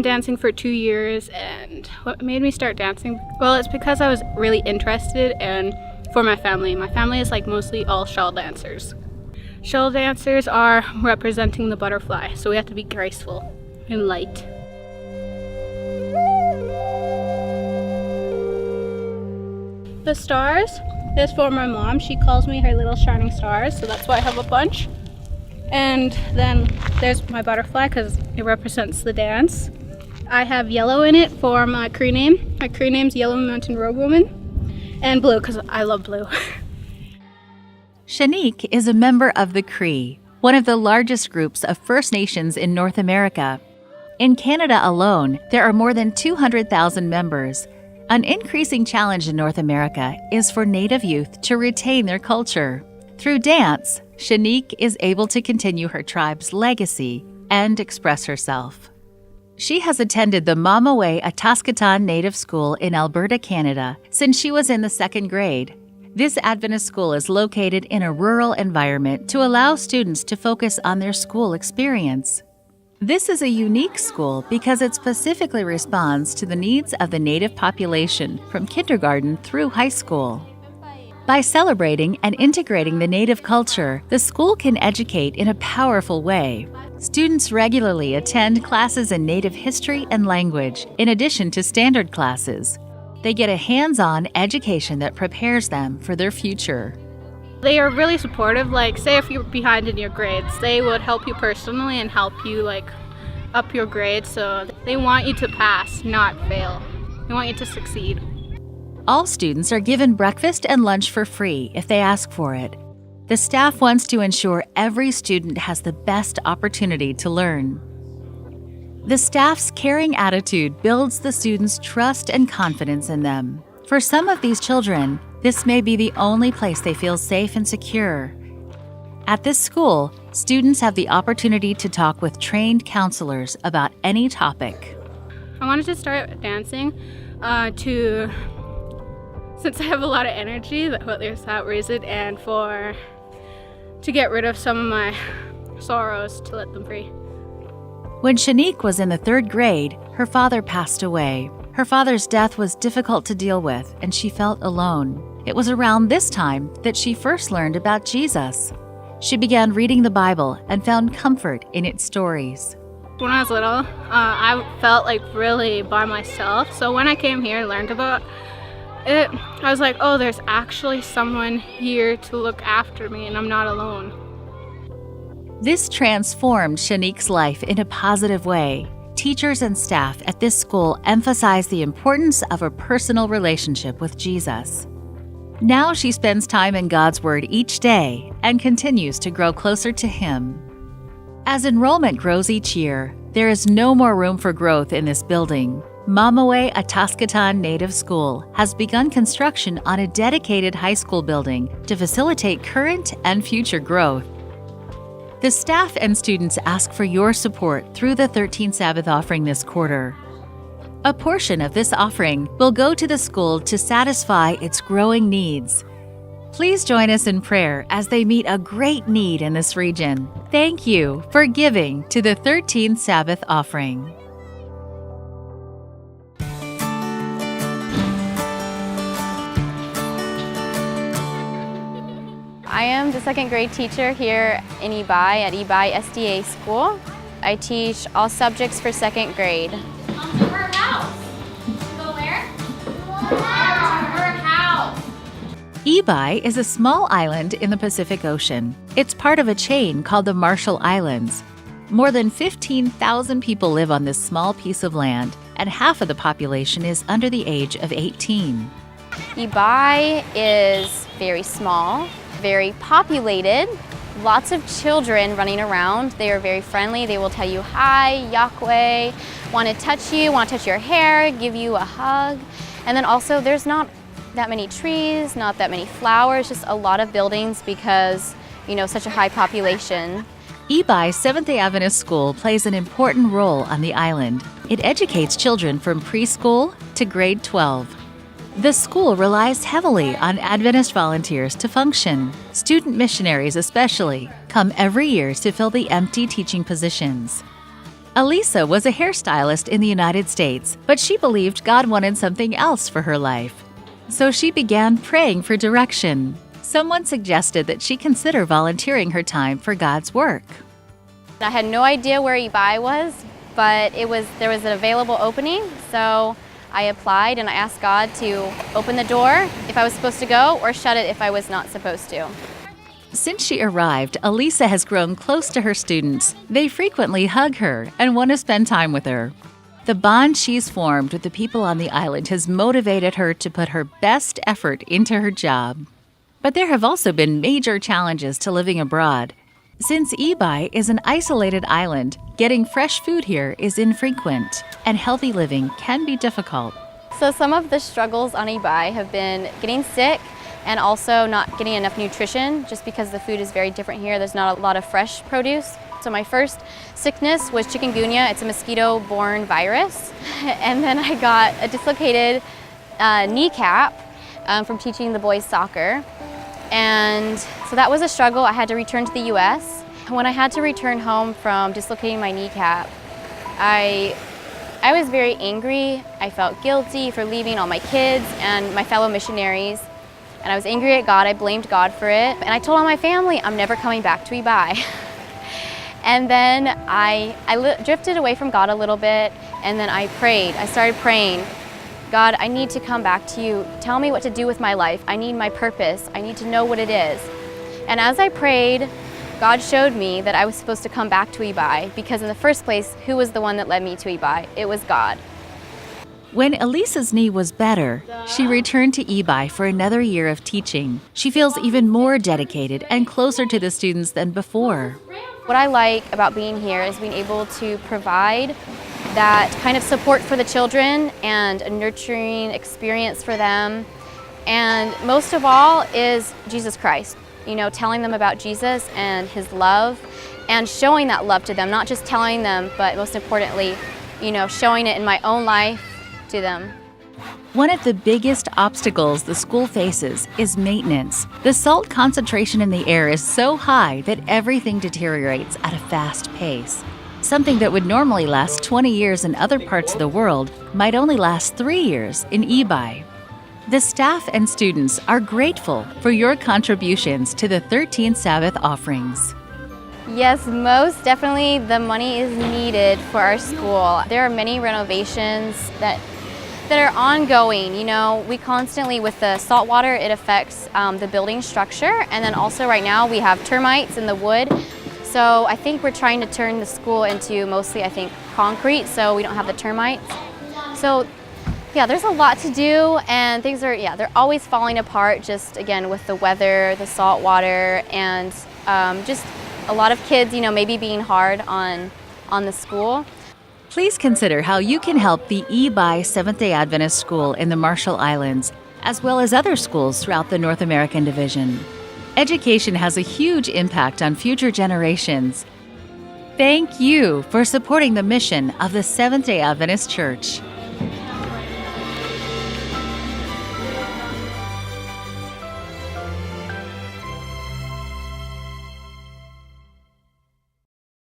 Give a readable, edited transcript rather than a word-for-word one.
dancing for 2 years, and what made me start dancing? Well, it's because I was really interested, and for my family. My family is like mostly all shawl dancers. Shawl dancers are representing the butterfly, so we have to be graceful and light. The stars is for my mom. She calls me her little shining stars, so that's why I have a bunch. And then there's my butterfly because it represents the dance. I have yellow in it for my Cree name. My Cree name's Yellow Mountain Road Woman. And blue because I love blue. Shanique is a member of the Cree, one of the largest groups of First Nations in North America. In Canada alone, there are more than 200,000 members. An increasing challenge in North America is for Native youth to retain their culture. Through dance, Shanique is able to continue her tribe's legacy and express herself. She has attended the Mamaway Ataskatan Native School in Alberta, Canada, since she was in the 2nd grade. This Adventist school is located in a rural environment to allow students to focus on their school experience. This is a unique school because it specifically responds to the needs of the Native population from kindergarten through high school. By celebrating and integrating the Native culture, the school can educate in a powerful way. Students regularly attend classes in Native history and language, in addition to standard classes. They get a hands-on education that prepares them for their future. They are really supportive. Like, say if you're behind in your grades, they would help you personally and help you like up your grades. So they want you to pass, not fail. They want you to succeed. All students are given breakfast and lunch for free if they ask for it. The staff wants to ensure every student has the best opportunity to learn. The staff's caring attitude builds the students' trust and confidence in them. For some of these children, this may be the only place they feel safe and secure. At this school, students have the opportunity to talk with trained counselors about any topic. I wanted to start dancing since I have a lot of energy, there's that reason, and to get rid of some of my sorrows, to let them free. When Shanique was in the 3rd grade, her father passed away. Her father's death was difficult to deal with, and she felt alone. It was around this time that she first learned about Jesus. She began reading the Bible and found comfort in its stories. When I was little, I felt like really by myself. So when I came here and learned about it, I was like, oh, there's actually someone here to look after me and I'm not alone. This transformed Shanique's life in a positive way. Teachers and staff at this school emphasize the importance of a personal relationship with Jesus. Now she spends time in God's Word each day and continues to grow closer to Him. As enrollment grows each year, there is no more room for growth in this building. Mamaway Ataskatan Native School has begun construction on a dedicated high school building to facilitate current and future growth. The staff and students ask for your support through the 13th Sabbath offering this quarter. A portion of this offering will go to the school to satisfy its growing needs. Please join us in prayer as they meet a great need in this region. Thank you for giving to the 13th Sabbath offering. I am the 2nd grade teacher here in Ebi at Ebi SDA School. I teach all subjects for 2nd grade. Come to her house. Go where? To her house. Ebi is a small island in the Pacific Ocean. It's part of a chain called the Marshall Islands. More than 15,000 people live on this small piece of land, and half of the population is under the age of 18. Ebi is very small, very populated, lots of children running around. They are very friendly. They will tell you hi, Yahweh, want to touch you, want to touch your hair, give you a hug. And then also there's not that many trees, not that many flowers, just a lot of buildings because, such a high population. Ebi Seventh-day Adventist School plays an important role on the island. It educates children from preschool to grade 12. The school relies heavily on Adventist volunteers to function. Student missionaries especially come every year to fill the empty teaching positions. Elisa was a hairstylist in the United States, but she believed God wanted something else for her life. So she began praying for direction. Someone suggested that she consider volunteering her time for God's work. I had no idea where Ibai was, but there was an available opening, so I applied and I asked God to open the door if I was supposed to go or shut it if I was not supposed to. Since she arrived, Elisa has grown close to her students. They frequently hug her and want to spend time with her. The bond she's formed with the people on the island has motivated her to put her best effort into her job. But there have also been major challenges to living abroad. Since Ibai is an isolated island, getting fresh food here is infrequent, and healthy living can be difficult. So some of the struggles on Ibai have been getting sick and also not getting enough nutrition just because the food is very different here. There's not a lot of fresh produce. So my first sickness was chikungunya. It's a mosquito-borne virus. And then I got a dislocated kneecap from teaching the boys soccer. And so that was a struggle. I had to return to the US. When I had to return home from dislocating my kneecap, I was very angry. I felt guilty for leaving all my kids and my fellow missionaries. And I was angry at God. I blamed God for it. And I told all my family, I'm never coming back to Ibai. And then I drifted away from God a little bit, and then I prayed. I started praying, God, I need to come back to you. Tell me what to do with my life. I need my purpose. I need to know what it is. And as I prayed, God showed me that I was supposed to come back to Ibai, because in the first place, who was the one that led me to Ibai? It was God. When Elisa's knee was better, she returned to Ibai for another year of teaching. She feels even more dedicated and closer to the students than before. What I like about being here is being able to provide that kind of support for the children and a nurturing experience for them. And most of all is Jesus Christ. You know, telling them about Jesus and his love and showing that love to them, not just telling them, but most importantly, you know, showing it in my own life to them. One of the biggest obstacles the school faces is maintenance. The salt concentration in the air is so high that everything deteriorates at a fast pace. Something that would normally last 20 years in other parts of the world might only last 3 years in Ibai. The staff and students are grateful for your contributions to the 13 Sabbath offerings. Yes, most definitely the money is needed for our school. There are many renovations that are ongoing. You know, we constantly, with the salt water, it affects the building structure. And then also right now we have termites in the wood. So I think we're trying to turn the school into mostly, I think, concrete, so we don't have the termites. So yeah, there's a lot to do, and things are, they're always falling apart, just again with the weather, the salt water, and just a lot of kids, you know, maybe being hard on the school. Please consider how you can help the Ibai Seventh-day Adventist School in the Marshall Islands, as well as other schools throughout the North American Division. Education has a huge impact on future generations. Thank you for supporting the mission of the Seventh-day Adventist Church.